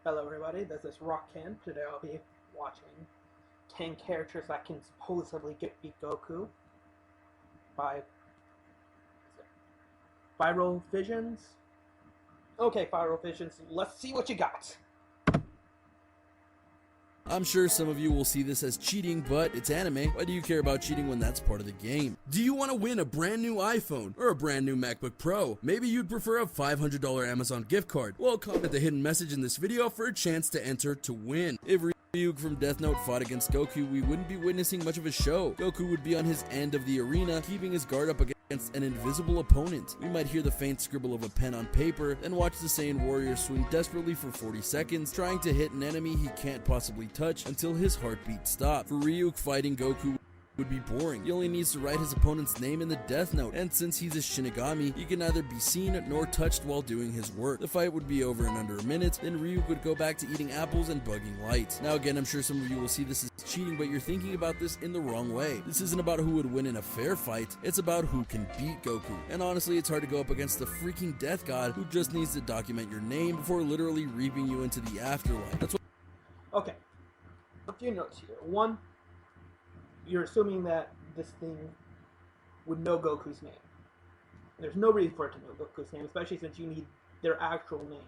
Hello everybody, this is Rockcan. Today I'll be watching 10 characters that can supposedly beat Goku by Viral Visions. Okay, Viral Visions, let's see what you got. I'm sure some of you will see this as cheating, but it's anime. Why do you care about cheating when that's part of the game? Do you want to win a brand new iPhone or a brand new MacBook Pro? Maybe you'd prefer a $500 Amazon gift card. Well, comment the hidden message in this video for a chance to enter to win. If Ryuk from Death Note fought against Goku, we wouldn't be witnessing much of a show. Goku would be on his end of the arena, keeping his guard up against an invisible opponent. We might hear the faint scribble of a pen on paper, then watch the Saiyan warrior swing desperately for 40 seconds, trying to hit an enemy he can't possibly touch until his heartbeat stops. For Ryuk, fighting Goku would be boring. He only needs to write his opponent's name in the Death Note, and since he's a Shinigami, he can neither be seen nor touched while doing his work. The fight would be over in under a minute, then Ryuk would go back to eating apples and bugging lights. Now again, I'm sure some of you will see this as cheating, but you're thinking about this in the wrong way. This isn't about who would win in a fair fight, it's about who can beat Goku. And honestly, it's hard to go up against the freaking Death God who just needs to document your name before literally reaping you into the afterlife. That's what. Okay, a few notes here. One, you're assuming that this thing would know Goku's name. There's no reason for it to know Goku's name, especially since you need their actual name.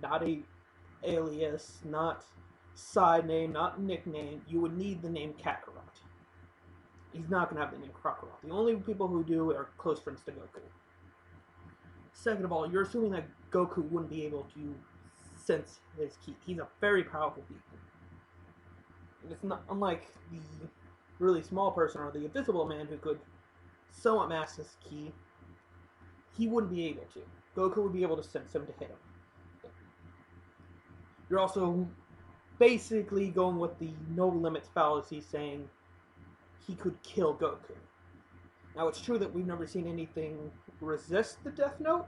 Not a alias, not side name, not nickname. You would need the name Kakarot. He's not going to have the name Kakarot. The only people who do are close friends to Goku. Second of all, you're assuming that Goku wouldn't be able to sense his ki. He's a very powerful being. It's not unlike the really small person or the invisible man who could somewhat mask his ki. He wouldn't be able to. Goku would be able to sense him to hit him. You're also basically going with the no limits fallacy, saying he could kill Goku. Now it's true that we've never seen anything resist the Death Note,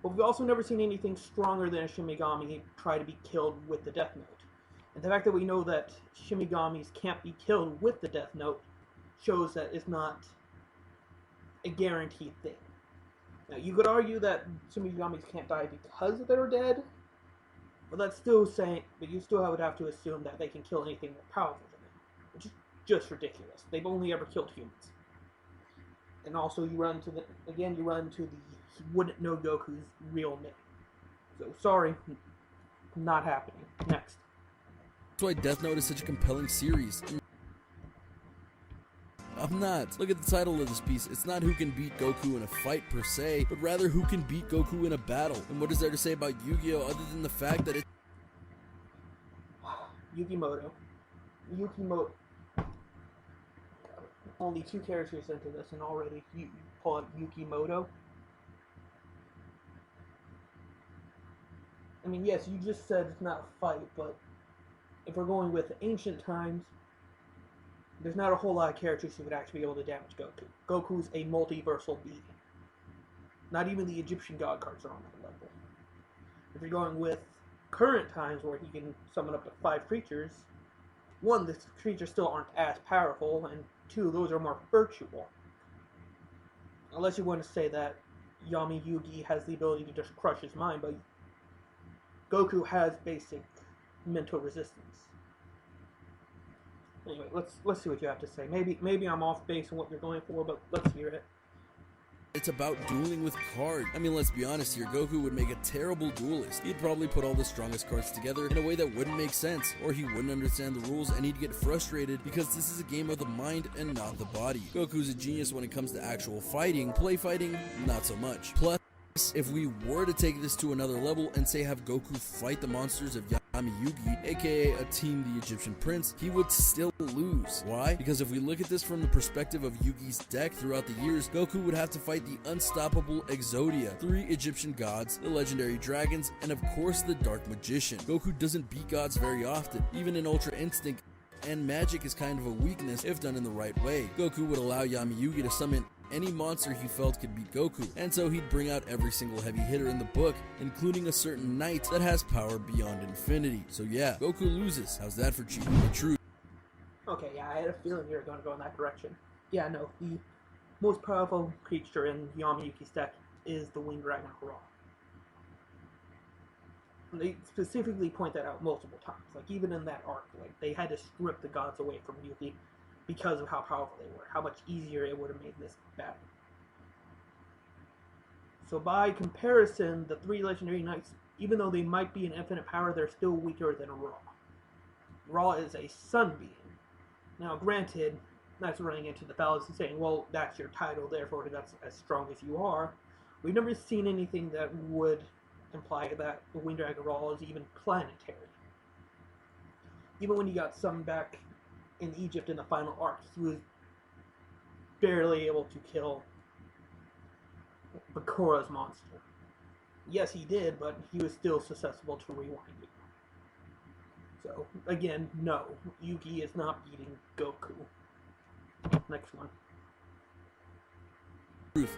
but we've also never seen anything stronger than a Shinigami try to be killed with the Death Note. And the fact that we know that Shinigamis can't be killed with the Death Note shows that it's not a guaranteed thing. Now, you could argue that Shinigamis can't die because they're dead, but that's still saying, but you still would have to assume that they can kill anything more powerful than them, which is just ridiculous. They've only ever killed humans. And also, you run into the he wouldn't know Goku's real name. So, sorry, not happening. Next. That's why Death Note is such a compelling series. I'm not. Look at the title of this piece. It's not who can beat Goku in a fight per se, but rather who can beat Goku in a battle. And what is there to say about Yu-Gi-Oh other than the fact that it's Yukimoto. Only 2 characters into this and already you call it Yukimoto. I mean, yes, you just said it's not a fight, but if we're going with ancient times, there's not a whole lot of characters who would actually be able to damage Goku. Goku's a multiversal being. Not even the Egyptian god cards are on that level. If you're going with current times where he can summon up to 5 creatures, 1, the creatures still aren't as powerful, and 2, those are more virtual. Unless you want to say that Yami Yugi has the ability to just crush his mind, but Goku has basic mental resistance. Anyway, let's see what you have to say. Maybe I'm off base on what you're going for, but let's hear it. It's about dueling with cards. I mean, let's be honest here, Goku would make a terrible duelist. He'd probably put all the strongest cards together in a way that wouldn't make sense, or he wouldn't understand the rules and he'd get frustrated because this is a game of the mind and not the body. Goku's a genius when it comes to actual fighting. Play fighting, not so much. Plus, if we were to take this to another level and say have Goku fight the monsters of Yami Yugi, aka a team the Egyptian prince, he would still lose. Why? Because if we look at this from the perspective of Yugi's deck throughout the years, Goku would have to fight the unstoppable Exodia, 3 Egyptian gods, the legendary dragons, and of course the Dark Magician. Goku doesn't beat gods very often, even in Ultra Instinct, and magic is kind of a weakness if done in the right way. Goku would allow Yami Yugi to summon any monster he felt could beat Goku, and so he'd bring out every single heavy hitter in the book, including a certain knight that has power beyond infinity. So yeah, Goku loses. How's that for cheating the truth? Okay, yeah, I had a feeling you were going to go in that direction. Yeah, no, the most powerful creature in Yami Yuki's deck is the Winged Dragon Hurrah. They specifically point that out multiple times. Like, even in that arc, like, they had to strip the gods away from Yuki because of how powerful they were, how much easier it would have made this battle. So by comparison, the three legendary knights, even though they might be an infinite power, they're still weaker than Ra. Ra is a sun being. Now, granted, that's running into the fallacy saying, well, that's your title, therefore that's as strong as you are. We've never seen anything that would imply that the Winged Dragon Ra is even planetary. Even when he got summoned back in Egypt in the final arc, he was barely able to kill Bakura's monster. Yes, he did, but he was still susceptible to rewinding. So, again, no, Yuki is not beating Goku. Next one.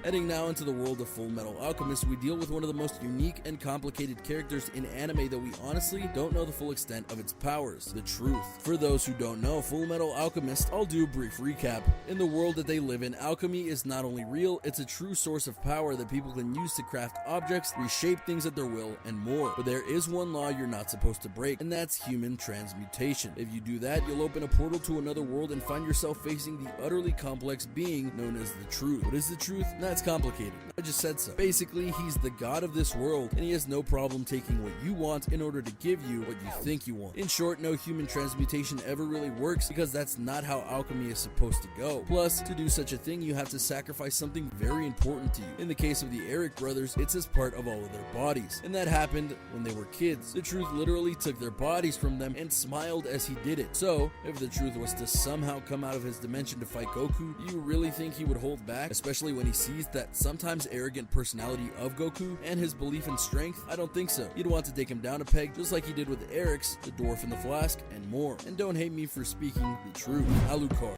Heading now into the world of Full Metal Alchemist, we deal with one of the most unique and complicated characters in anime that we honestly don't know the full extent of its powers, the Truth. For those who don't know Full Metal Alchemist, I'll do a brief recap. In the world that they live in, alchemy is not only real, it's a true source of power that people can use to craft objects, reshape things at their will, and more. But there is one law you're not supposed to break, and that's human transmutation. If you do that, you'll open a portal to another world and find yourself facing the utterly complex being known as the Truth. What is the Truth? That's complicated. I just said so. Basically, he's the god of this world, and he has no problem taking what you want in order to give you what you think you want. In short, no human transmutation ever really works because that's not how alchemy is supposed to go. Plus, to do such a thing, you have to sacrifice something very important to you. In the case of the Eric brothers, it's as part of all of their bodies. And that happened when they were kids. The Truth literally took their bodies from them and smiled as he did it. So, if the Truth was to somehow come out of his dimension to fight Goku, do you really think he would hold back? Especially when he sees that sometimes arrogant personality of Goku and his belief in strength? I don't think so. You'd want to take him down a peg just like he did with Eric's, the Dwarf in the Flask, and more. And don't hate me for speaking the truth. Alucard.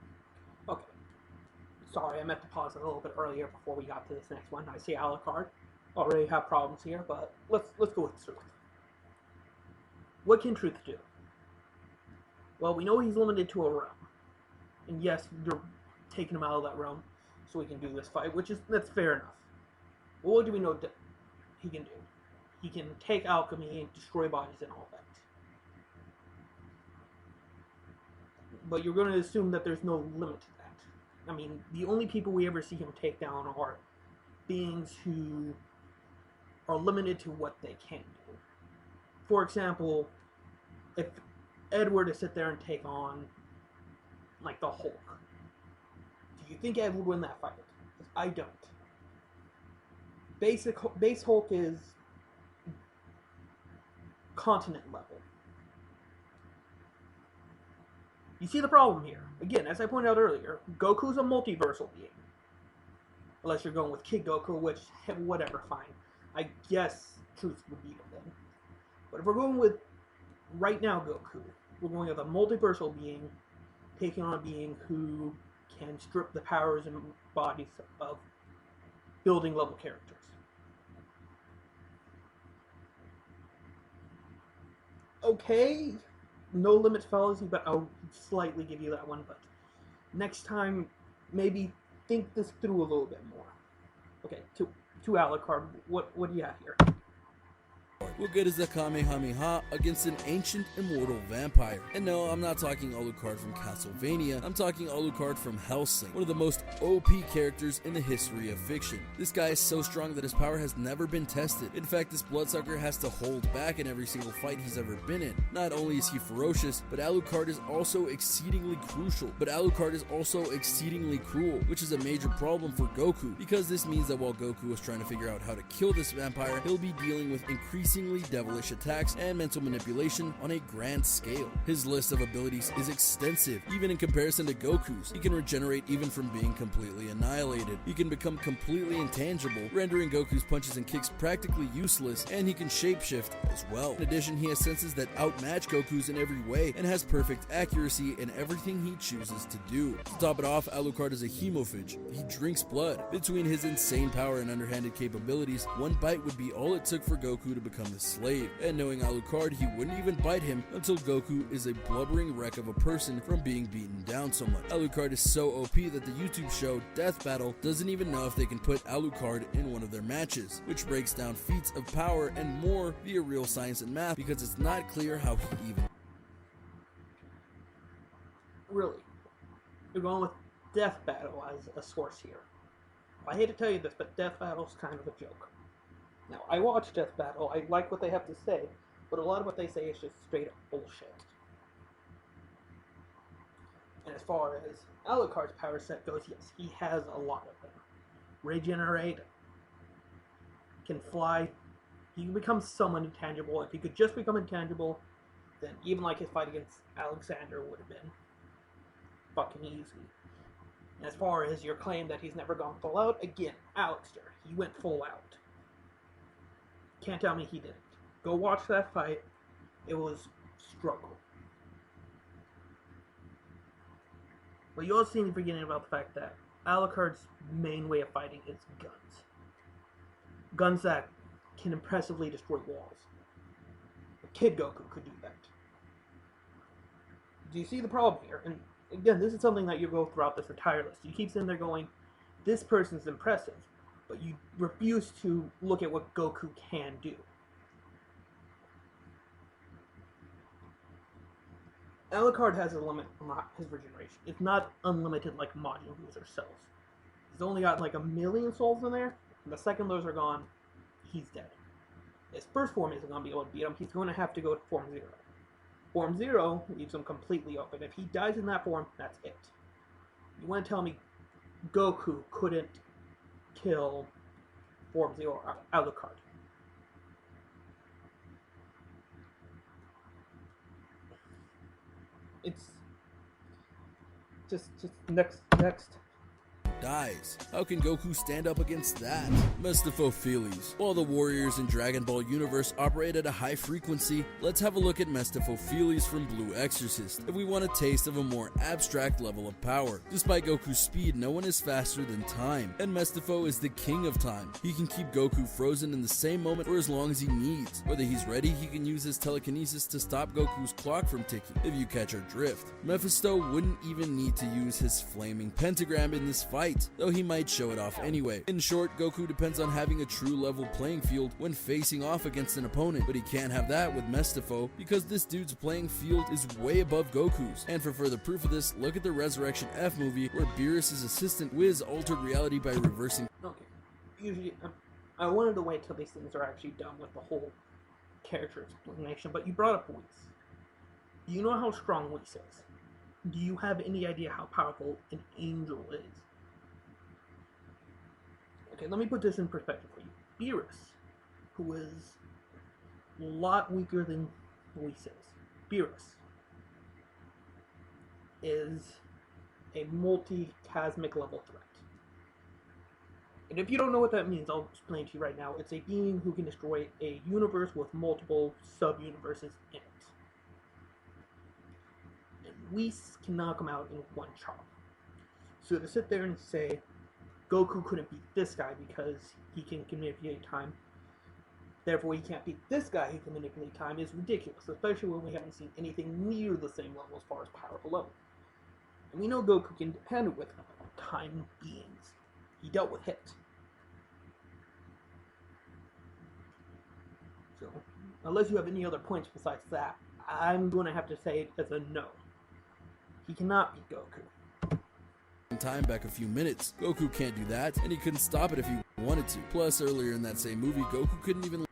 Okay. Sorry, I meant to pause a little bit earlier before we got to this next one. I see Alucard. Already have problems here, but let's go with Truth. What can Truth do? Well, we know he's limited to a realm. And yes, you're taking him out of that realm so we can do this fight, that's fair enough. But what do we know that he can do? He can take alchemy and destroy bodies and all that. But you're going to assume that there's no limit to that. I mean, the only people we ever see him take down are beings who are limited to what they can do. For example, if Ed were to sit there and take on, like, the Hulk, do you think Ed would win that fight? I don't. Base Hulk is continent level. You see the problem here. Again, as I pointed out earlier, Goku's a multiversal being. Unless you're going with Kid Goku, which, whatever, fine. I guess Truth would beat him then. But if we're going with, right now, Goku, we're going with a multiversal being, taking on a being who can strip the powers and bodies of building level characters. Okay, no limits fallacy, but I'll slightly give you that one. But next time, maybe think this through a little bit more. Okay, to Alucard, what do you have here? What good is a Kamehameha against an ancient immortal vampire? And no, I'm not talking Alucard from Castlevania, I'm talking Alucard from Hellsing, one of the most OP characters in the history of fiction. This guy is so strong that his power has never been tested. In fact, this bloodsucker has to hold back in every single fight he's ever been in. Not only is he ferocious, but Alucard is also exceedingly cruel, which is a major problem for Goku, because this means that while Goku is trying to figure out how to kill this vampire, he'll be dealing with increasingly devilish attacks and mental manipulation on a grand scale. His list of abilities is extensive, even in comparison to Goku's. He can regenerate even from being completely annihilated. He can become completely intangible, rendering Goku's punches and kicks practically useless, and he can shapeshift as well. In addition, he has senses that outmatch Goku's in every way, and has perfect accuracy in everything he chooses to do. To top it off, Alucard is a hemophage. He drinks blood. Between his insane power and underhanded capabilities, one bite would be all it took for Goku to become the slave, and knowing Alucard, he wouldn't even bite him until Goku is a blubbering wreck of a person from being beaten down so much. Alucard is so OP that the YouTube show Death Battle doesn't even know if they can put Alucard in one of their matches, which breaks down feats of power and more via real science and math because it's not clear how he even... Really, you're going with Death Battle as a source here. I hate to tell you this, but Death Battle's kind of a joke. Now, I watch Death Battle, I like what they have to say, but a lot of what they say is just straight up bullshit. And as far as Alucard's power set goes, yes, he has a lot of them. Regenerate, can fly, he becomes somewhat intangible. If he could just become intangible, then even like his fight against Alexander would have been fucking easy. And as far as your claim that he's never gone full out, again, Alexander, he went full out. Can't tell me he didn't. Go watch that fight. It was struggle. But you also seem to be forgetting about the fact that Alucard's main way of fighting is guns. Guns that can impressively destroy walls. Kid Goku could do that. Do you see the problem here? And again, this is something that you go throughout this entire list. You keep sitting there going, this person's impressive, but you refuse to look at what Goku can do. Alucard has a limit on his regeneration. It's not unlimited like Majin Buu's or Cells. He's only got like 1 million souls in there, and the second those are gone, he's dead. His first form isn't going to be able to beat him. He's going to have to go to Form 0. Form 0 leaves him completely open. If he dies in that form, that's it. You want to tell me Goku couldn't kill Form 0 Alucard? It's just next. dies. How can Goku stand up against that? Mephistopheles. While the warriors in Dragon Ball universe operate at a high frequency, let's have a look at Mephistopheles from Blue Exorcist if we want a taste of a more abstract level of power. Despite Goku's speed, no one is faster than time, and Mephistopheles is the king of time. He can keep Goku frozen in the same moment for as long as he needs. Whether he's ready, he can use his telekinesis to stop Goku's clock from ticking, if you catch our drift. Mephisto wouldn't even need to use his flaming pentagram in this fight, though he might show it off anyway. In short, Goku depends on having a true level playing field when facing off against an opponent, but he can't have that with Mephistopheles because this dude's playing field is way above Goku's. And for further proof of this, look at the Resurrection F movie where Beerus' assistant Wiz altered reality by reversing. Okay, usually I wanted to wait till these things are actually done with the whole character explanation, but you brought up Whis. Do you know how strong Whis is? Do you have any idea how powerful an angel is? Okay, let me put this in perspective for you. Beerus, who is a lot weaker than Whis is, Beerus is a multi-cosmic level threat. And if you don't know what that means, I'll explain to you right now. It's a being who can destroy a universe with multiple sub-universes in it. And Whis can knock him out in one chop. So to sit there and say, Goku couldn't beat this guy because he can manipulate time, therefore he can't beat this guy who can manipulate time, is ridiculous, especially when we haven't seen anything near the same level as far as power alone. And we know Goku can handle with time beings. He dealt with Hit. So, unless you have any other points besides that, I'm going to have to say it as a no. He cannot beat Goku. Time back a few minutes. Goku can't do that, and he couldn't stop it if he wanted to. Plus, earlier in that same movie, Goku couldn't even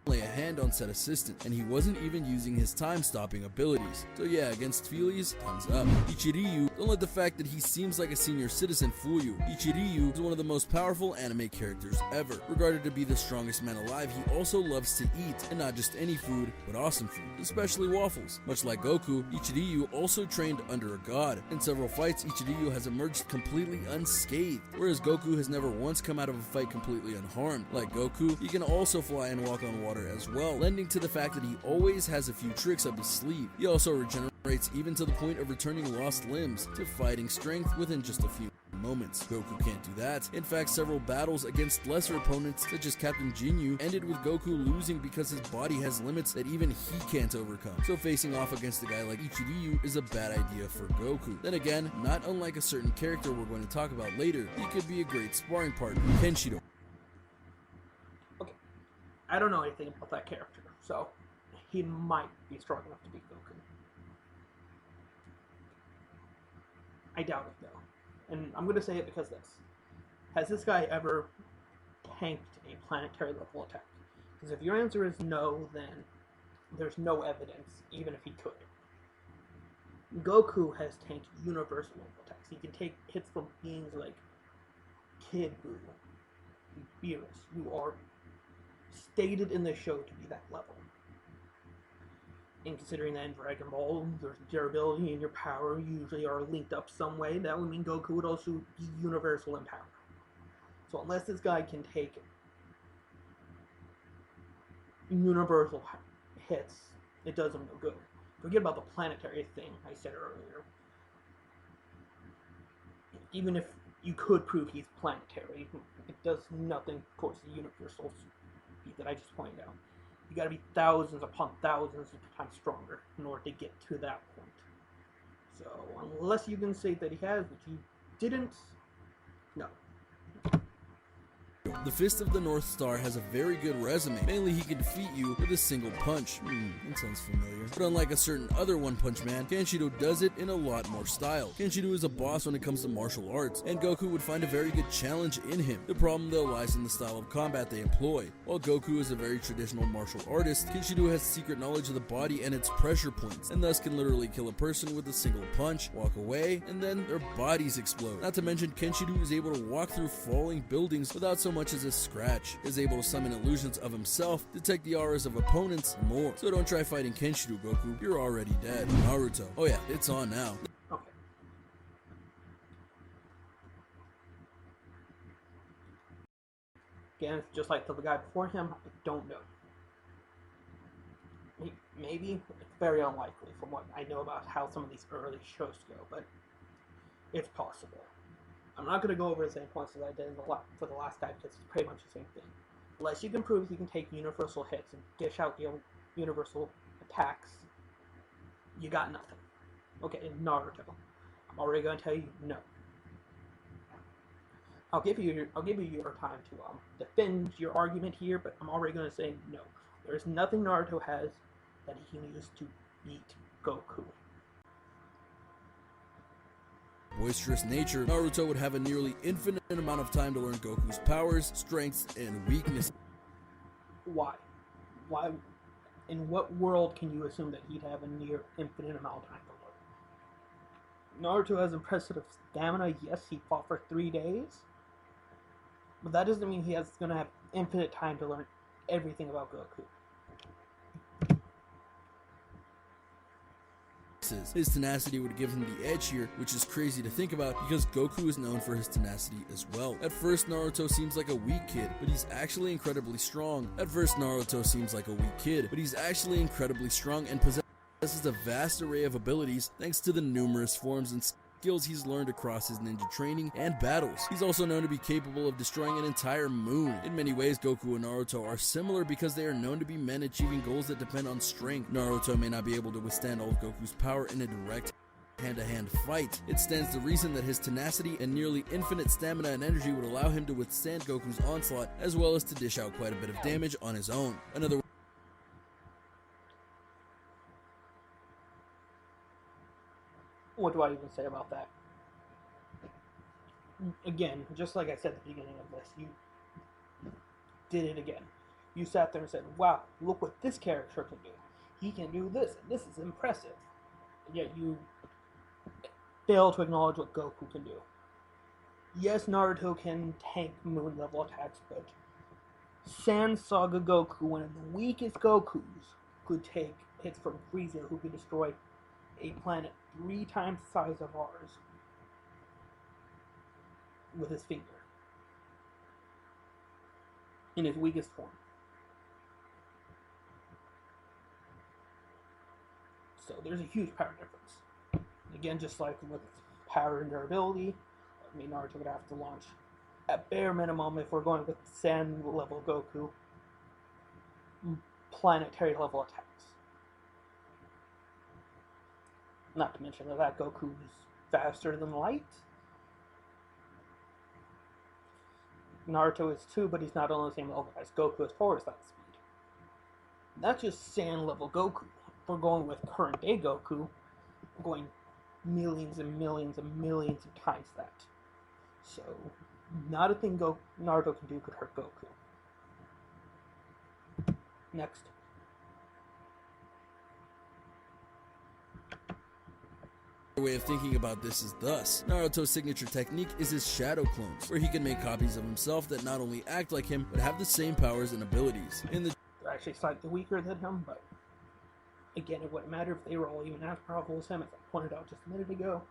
lay a hand on said assistant, and he wasn't even using his time-stopping abilities. So yeah, against Feelies, thumbs up. Ichiryu, don't let the fact that he seems like a senior citizen fool you. Ichiryu is one of the most powerful anime characters ever. Regarded to be the strongest man alive, he also loves to eat, and not just any food, but awesome food, especially waffles. Much like Goku, Ichiryu also trained under a god. In several fights, Ichiryu has emerged completely unscathed, whereas Goku has never once come out of a fight completely unharmed. Like Goku, he can also fly and walk on water as well, lending to the fact that he always has a few tricks up his sleeve. He also regenerates even to the point of returning lost limbs to fighting strength within just a few moments. Goku can't do that. In fact, several battles against lesser opponents such as Captain Ginyu ended with Goku losing because his body has limits that even he can't overcome. So facing off against a guy like Ichiryu is a bad idea for Goku. Then again, not unlike a certain character we're going to talk about later, he could be a great sparring partner, Kenshiro. Okay, I don't know anything about that character, so he might be strong enough to beat Goku. I doubt it, though. And I'm going to say it because this. Has this guy ever tanked a planetary level attack? Because if your answer is no, then there's no evidence, even if he could. Goku has tanked universal level attacks. He can take hits from beings like Kid Buu, Beerus, who are stated in the show to be that level. And considering that in Dragon Ball, your durability and your power usually are linked up some way, that would mean Goku would also be universal in power. So unless this guy can take universal hits, it does him no good. Forget about the planetary thing I said earlier. Even if you could prove he's planetary, it does nothing towards the universal speed that I just pointed out. You gotta be thousands upon thousands of times stronger in order to get to that point. So, unless you can say that he has, which you didn't, no. The Fist of the North Star has a very good resume. Mainly, he can defeat you with a single punch. That sounds familiar. But unlike a certain other One Punch Man, Kenshiro does it in a lot more style. Kenshiro is a boss when it comes to martial arts, and Goku would find a very good challenge in him. The problem, though, lies in the style of combat they employ. While Goku is a very traditional martial artist, Kenshiro has secret knowledge of the body and its pressure points, and thus can literally kill a person with a single punch, walk away, and then their bodies explode. Not to mention, Kenshiro is able to walk through falling buildings without so much as a scratch, is able to summon illusions of himself, detect the auras of opponents, and more. So don't try fighting Kenshiro, Goku, you're already dead. Naruto. Oh yeah, it's on now. Okay. Again, just like the guy before him, I don't know. Maybe, it's very unlikely from what I know about how some of these early shows go, but it's possible. I'm not going to go over the same points as I did for the last time because it's pretty much the same thing. Unless you can prove he can take universal hits and dish out universal attacks, you got nothing. Okay, Naruto. I'm already going to tell you no. I'll give you your time to defend your argument here, but I'm already going to say no. There's nothing Naruto has that he can use to beat Goku. Boisterous nature, Naruto would have a nearly infinite amount of time to learn Goku's powers, strengths, and weaknesses. Why? Why? In what world can you assume that he'd have a near infinite amount of time to learn? Naruto has impressive stamina. Yes, he fought for 3 days, but that doesn't mean he's going to have infinite time to learn everything about Goku. His tenacity would give him the edge here, which is crazy to think about because Goku is known for his tenacity as well. At first, Naruto seems like a weak kid, but he's actually incredibly strong. And possesses a vast array of abilities thanks to the numerous forms and skills he's learned across his ninja training and battles. He's also known to be capable of destroying an entire moon. In many ways, Goku and Naruto are similar because they are known to be men achieving goals that depend on strength. Naruto may not be able to withstand all of Goku's power in a direct hand-to-hand fight. It stands to reason that his tenacity and nearly infinite stamina and energy would allow him to withstand Goku's onslaught as well as to dish out quite a bit of damage on his own. What do I even say about that? Again, just like I said at the beginning of this, you did it again. You sat there and said, wow, look what this character can do. He can do this, and this is impressive. And yet you fail to acknowledge what Goku can do. Yes, Naruto can tank moon level attacks, but Sand Saga Goku, one of the weakest Gokus, could take hits from Frieza, who could destroy a planet 3 times the size of ours with his finger in his weakest form. So there's a huge power difference. Again, just like with power and durability, mean, Naruto would have to launch, at bare minimum, if we're going with Sand level Goku, planetary level attacks. Not to mention that Goku is faster than light. Naruto is too, but he's not on the same level as Goku as far as that speed. Not just Sand level Goku. If we're going with current day Goku, we're going millions and millions and millions of times that. So, not a thing Naruto can do could hurt Goku. Next. Way of thinking about this is thus. Naruto's signature technique is his shadow clones, where he can make copies of himself that not only act like him, but have the same powers and abilities. They're actually slightly weaker than him, but again, it wouldn't matter if they were all even as powerful as him, as I pointed out just a minute ago.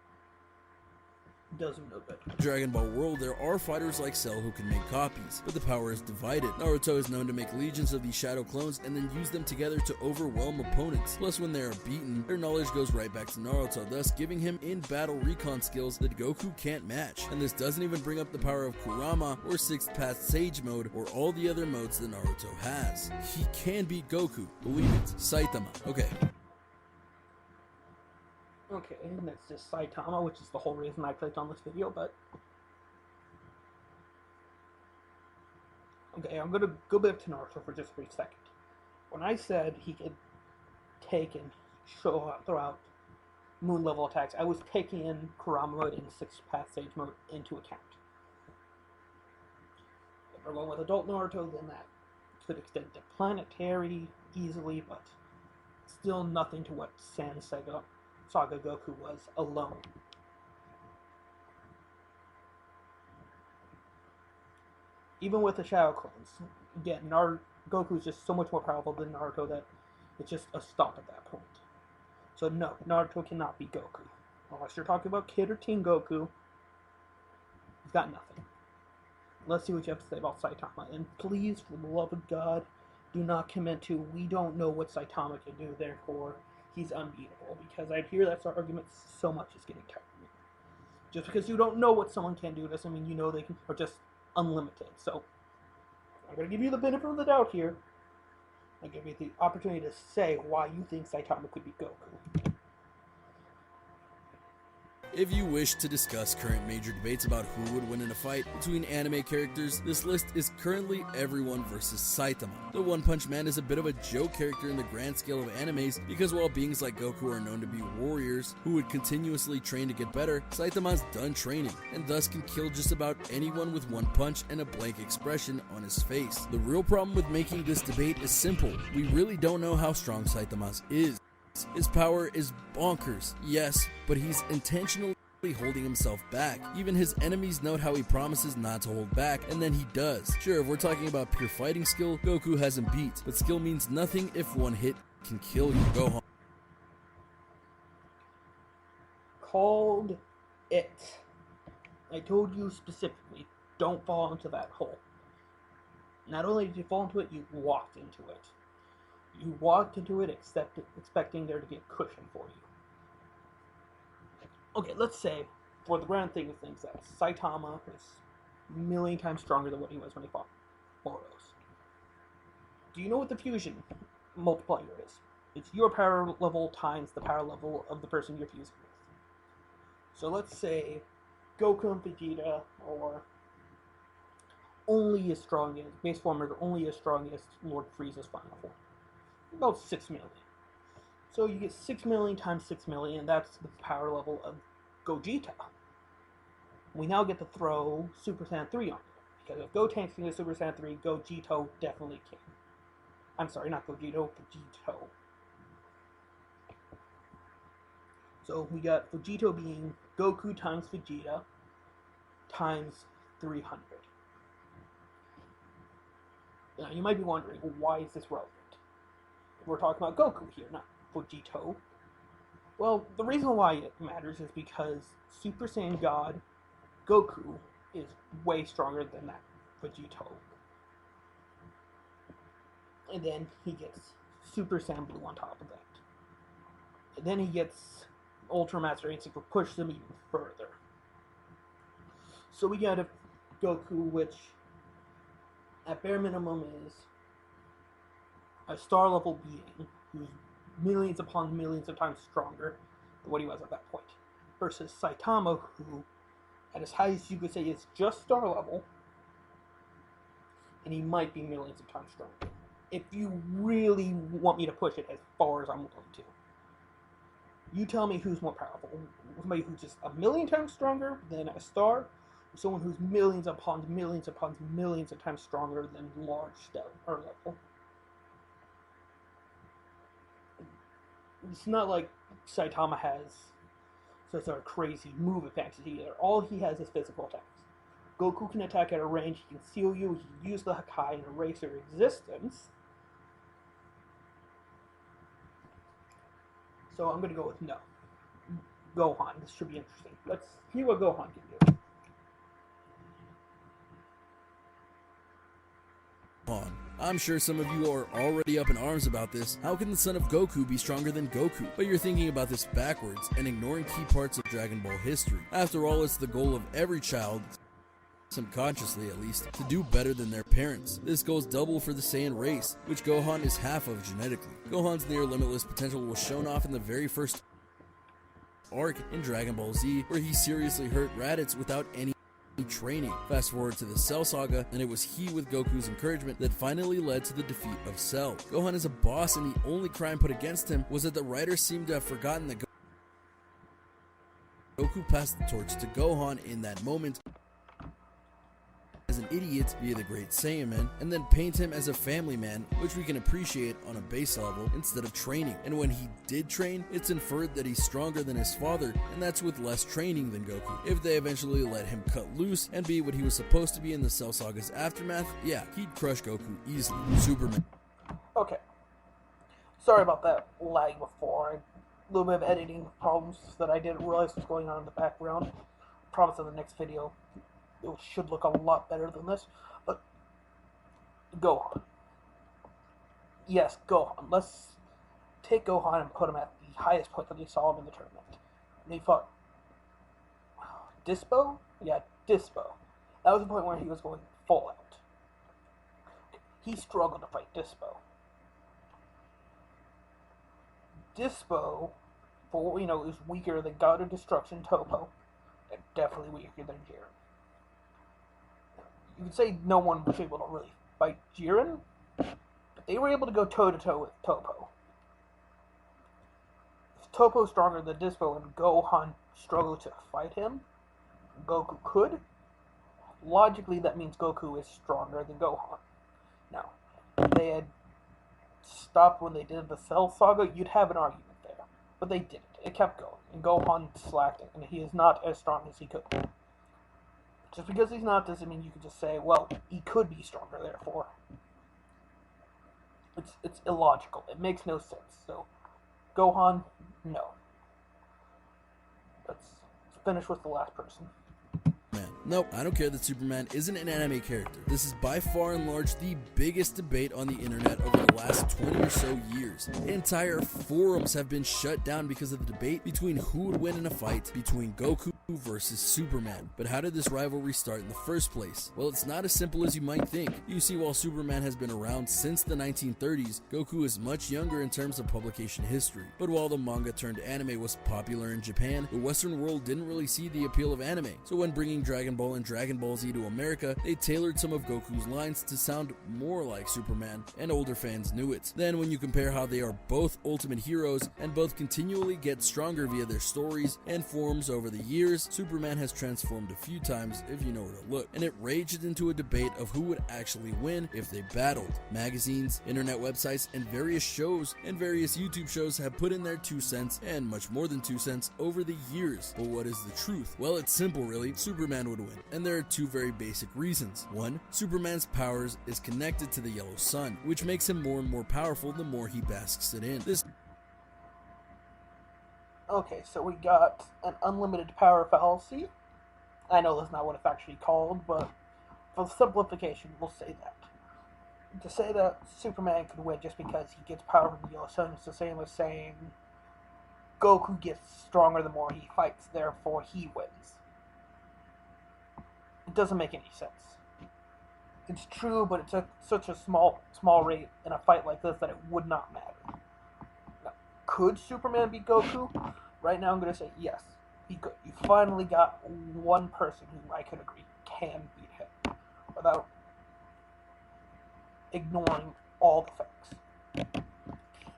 Does him no good. Dragon Ball world, there are fighters like Cell who can make copies, but the power is divided. Naruto is known to make legions of these shadow clones and then use them together to overwhelm opponents. Plus, when they are beaten, their knowledge goes right back to Naruto, thus giving him in-battle recon skills that Goku can't match. And this doesn't even bring up the power of Kurama or Sixth Path Sage mode or all the other modes that Naruto has. He can beat Goku, believe it. Saitama. Okay, next is Saitama, which is the whole reason I clicked on this video, but... Okay, I'm gonna go back to Naruto for just a brief second. When I said he could take and show up throughout moon level attacks, I was taking in Kurama mode and Sixth Path Sage mode into account. If we're going with adult Naruto, then that could extend to planetary easily, but still nothing to what Sand Saga Goku was alone. Even with the Shadow Clones, again, Goku's just so much more powerful than Naruto that it's just a stop at that point. So no, Naruto cannot beat Goku. Unless you're talking about Kid or Teen Goku, he's got nothing. Let's see what you have to say about Saitama. And please, for the love of God, do not commit to, we don't know what Saitama can do, therefore he's unbeatable, because I hear that argument so much it's getting tired of me. Just because you don't know what someone can do doesn't mean you know they are just unlimited. So, I'm going to give you the benefit of the doubt here. I'll give you the opportunity to say why you think Saitama could beat Goku. If you wish to discuss current major debates about who would win in a fight between anime characters, this list is currently everyone versus Saitama. The One Punch Man is a bit of a joke character in the grand scale of animes because while beings like Goku are known to be warriors who would continuously train to get better, Saitama's done training and thus can kill just about anyone with one punch and a blank expression on his face. The real problem with making this debate is simple. We really don't know how strong Saitama's is. His power is bonkers, yes, but he's intentionally holding himself back. Even his enemies note how he promises not to hold back, and then he does. Sure, if we're talking about pure fighting skill, Goku has him beat, but skill means nothing if one hit can kill you. Go home. Called it. I told you specifically, don't fall into that hole. Not only did you fall into it, you walked into it. You walked into it expecting there to be a cushion for you. Okay, let's say, for the grand thing of things, that Saitama is a million times stronger than what he was when he fought Boros. Do you know what the fusion multiplier is? It's your power level times the power level of the person you're fusing with. So let's say Goku and Vegeta are only as strong as, base form are only as strong as Lord Frieza's final form. About 6 million. So you get 6 million times 6 million, that's the power level of Gogeta. We now get to throw Super Saiyan 3 on there. Because if Gotenks can get Super Saiyan 3, Gogeta definitely can. I'm sorry, not Gogeta, Vegito. So we got Vegito being Goku times Vegeta times 300. Now you might be wondering, well, why is this relevant? We're talking about Goku here, not Vegito. Well, the reason why it matters is because Super Saiyan God Goku is way stronger than that Vegito. And then he gets Super Saiyan Blue on top of that. And then he gets Ultra Master Instinct, which pushes him even further. So we got a Goku, which at bare minimum is a star level being who's millions upon millions of times stronger than what he was at that point, versus Saitama, who at his highest you could say is just star level, and he might be millions of times stronger. If you really want me to push it as far as I'm willing to, you tell me who's more powerful. Somebody who's just a million times stronger than a star, or someone who's millions upon millions upon millions of times stronger than large star or level. It's not like Saitama has such a crazy move advantage either. All he has is physical attacks. Goku can attack at a range, he can seal you, he can use the Hakai and erase your existence. So I'm going to go with no. Gohan. This should be interesting. Let's see what Gohan can do. I'm sure some of you are already up in arms about this. How can the son of Goku be stronger than Goku? But you're thinking about this backwards and ignoring key parts of Dragon Ball history. After all, it's the goal of every child, subconsciously at least, to do better than their parents. This goes double for the Saiyan race, which Gohan is half of genetically. Gohan's near limitless potential was shown off in the very first arc in Dragon Ball Z, where he seriously hurt Raditz without any training. Fast forward to the Cell Saga, and it was he with Goku's encouragement that finally led to the defeat of Cell. Gohan is a boss, and the only crime put against him was that the writers seemed to have forgotten that Goku passed the torch to Gohan in that moment as an idiot via the Great Saiyaman, and then paint him as a family man, which we can appreciate on a base level instead of training. And when he did train, it's inferred that he's stronger than his father, and that's with less training than Goku. If they eventually let him cut loose and be what he was supposed to be in the Cell Saga's aftermath, yeah, he'd crush Goku easily. Superman. Okay. Sorry about that lag before. A little bit of editing problems that I didn't realize was going on in the background. I promise in the next video it should look a lot better than this. But Gohan. Yes, Gohan. Let's take Gohan and put him at the highest point that we saw him in the tournament. And he fought Dispo? Yeah, Dispo. That was the point where he was going full out. He struggled to fight Dispo. Dispo, for what we know, is weaker than God of Destruction Topo, and definitely weaker than Jiren. You could say no one was able to really fight Jiren, but they were able to go toe-to-toe with Topo. If Topo's stronger than Dispo and Gohan struggled to fight him, Goku could. Logically, that means Goku is stronger than Gohan. Now, if they had stopped when they did the Cell Saga, you'd have an argument there. But they didn't. It kept going, and Gohan slacked it, and he is not as strong as he could be. Just because he's not doesn't mean you can just say, well, he could be stronger, therefore. It's illogical. It makes no sense. So, Gohan, no. Let's finish with the last person. Nope, I don't care that Superman isn't an anime character. This is by far and large the biggest debate on the internet over the last 20 or so years. Entire forums have been shut down because of the debate between who would win in a fight between Goku versus Superman. But how did this rivalry start in the first place? Well, it's not as simple as you might think. You see, while Superman has been around since the 1930s, Goku is much younger in terms of publication history. But while the manga turned anime was popular in Japan, the Western world didn't really see the appeal of anime. So when bringing Dragon Ball and Dragon Ball Z to America, they tailored some of Goku's lines to sound more like Superman, and older fans knew it. Then when you compare how they are both ultimate heroes and both continually get stronger via their stories and forms over the years, Superman has transformed a few times if you know where to look, and it raged into a debate of who would actually win if they battled. Magazines, internet websites, and various shows and various YouTube shows have put in their 2 cents, and much more than 2 cents, over the years. But what is the truth? Well, it's simple really. Superman would win. And there are 2 very basic reasons. 1, Superman's powers is connected to the yellow sun, which makes him more and more powerful the more he basks it in. Okay, so we got an unlimited power fallacy. I know that's not what it's actually called, but for simplification, we'll say that. To say that Superman could win just because he gets power from the yellow sun is the same as saying Goku gets stronger the more he fights, therefore he wins. doesn't make any sense. It's true, but it's at such a small rate in a fight like this that it would not matter. Now, could Superman beat Goku? Right now I'm going to say yes. He could. You finally got one person who I could agree can beat him without ignoring all the facts.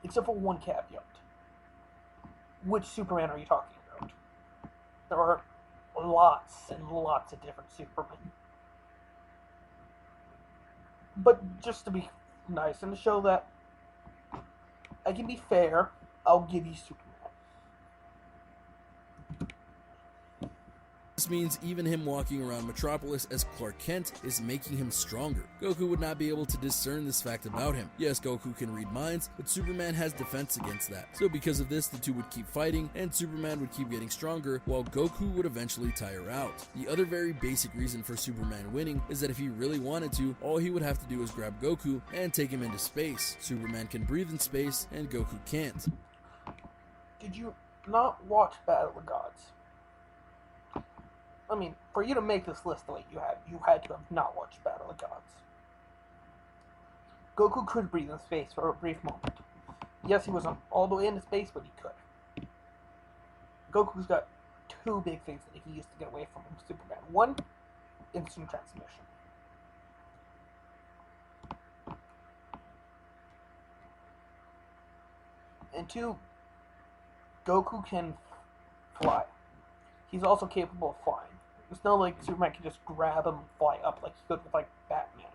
Except for one caveat. Which Superman are you talking about? There are lots and lots of different Supermen. But just to be nice and to show that I can be fair, I'll give you Superman. This means even him walking around Metropolis as Clark Kent is making him stronger. Goku would not be able to discern this fact about him. Yes, Goku can read minds, but Superman has defense against that. So because of this, the two would keep fighting, and Superman would keep getting stronger, while Goku would eventually tire out. The other very basic reason for Superman winning is that if he really wanted to, all he would have to do is grab Goku and take him into space. Superman can breathe in space, and Goku can't. Did you not watch Battle of the Gods? I mean, for you to make this list the way you had to have not watched Battle of the Gods. Goku could breathe in space for a brief moment. Yes, he wasn't all the way into space, but he could. Goku's got two big things that he can use to get away from Superman. One, instant transmission. And two, Goku can fly. He's also capable of flying. It's not like Superman can just grab him and fly up like he could with, like, Batman.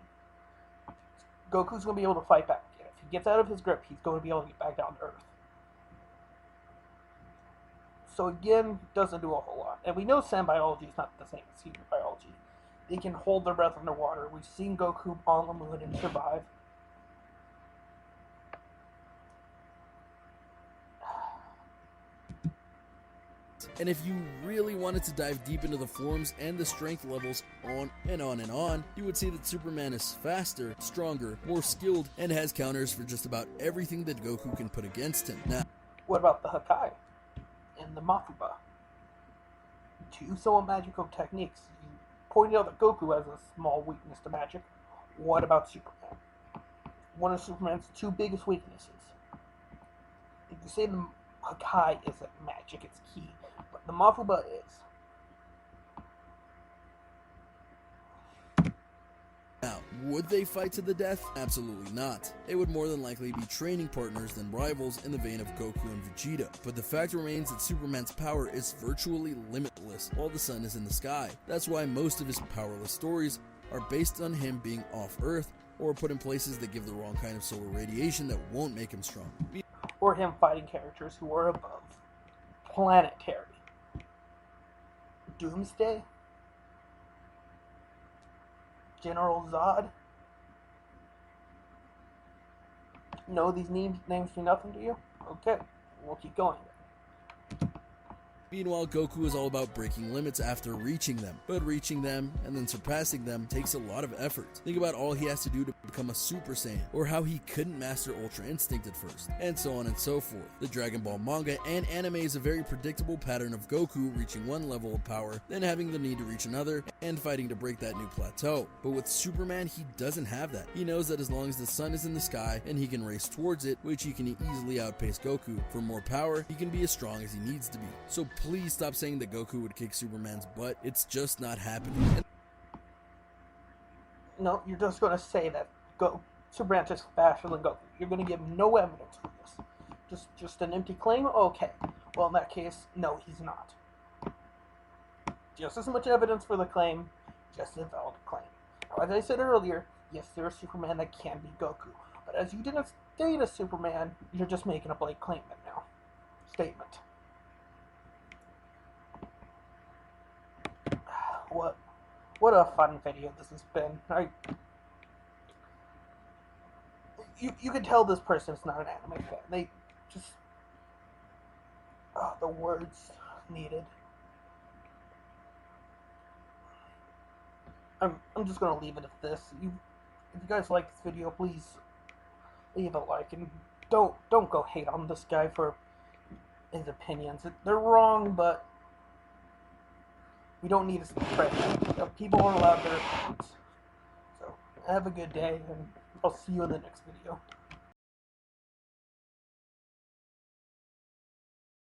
Goku's going to be able to fight back. If he gets out of his grip, he's going to be able to get back down to Earth. So again, doesn't do a whole lot. And we know sand biology is not the same as human biology. They can hold their breath underwater. We've seen Goku on the moon and survive. And if you really wanted to dive deep into the forms and the strength levels on and on and on, you would see that Superman is faster, stronger, more skilled, and has counters for just about everything that Goku can put against him. Now, what about the Hakai and the Mafuba? Two somewhat magical techniques. You pointed out that Goku has a small weakness to magic. What about Superman? One of Superman's two biggest weaknesses. If you say the Hakai isn't magic, it's key. But the Mafuba is. Now, would they fight to the death? Absolutely not. They would more than likely be training partners than rivals in the vein of Goku and Vegeta. But the fact remains that Superman's power is virtually limitless while the sun is in the sky. That's why most of his powerless stories are based on him being off Earth or put in places that give the wrong kind of solar radiation that won't make him strong. Or him fighting characters who are above planetary. Doomsday? General Zod? No, these names mean nothing to you? Okay, we'll keep going. Meanwhile, Goku is all about breaking limits after reaching them, but reaching them and then surpassing them takes a lot of effort. Think about all he has to do to become a Super Saiyan, or how he couldn't master Ultra Instinct at first, and so on and so forth. The Dragon Ball manga and anime is a very predictable pattern of Goku reaching one level of power, then having the need to reach another, and fighting to break that new plateau. But with Superman, he doesn't have that. He knows that as long as the sun is in the sky and he can race towards it, which he can easily outpace Goku, for more power, he can be as strong as he needs to be. So please stop saying that Goku would kick Superman's butt. It's just not happening. No, you're just going to say that Superman's just faster than Goku. You're going to give no evidence for this. Just an empty claim? Okay. Well, in that case, no, he's not. Just as much evidence for the claim, just a valid claim. Now, as I said earlier, yes, there is Superman that can beat Goku. But as you didn't state a Superman, you're just making a blank claim now. Statement. What a fun video this has been. You can tell this person's not an anime fan. They just the words needed. I'm just gonna leave it at this. If you guys like this video, please leave a like and don't go hate on this guy for his opinions. They're wrong, but We don't need to suppress it. People are allowed their opinions. So, have a good day, and I'll see you in the next video.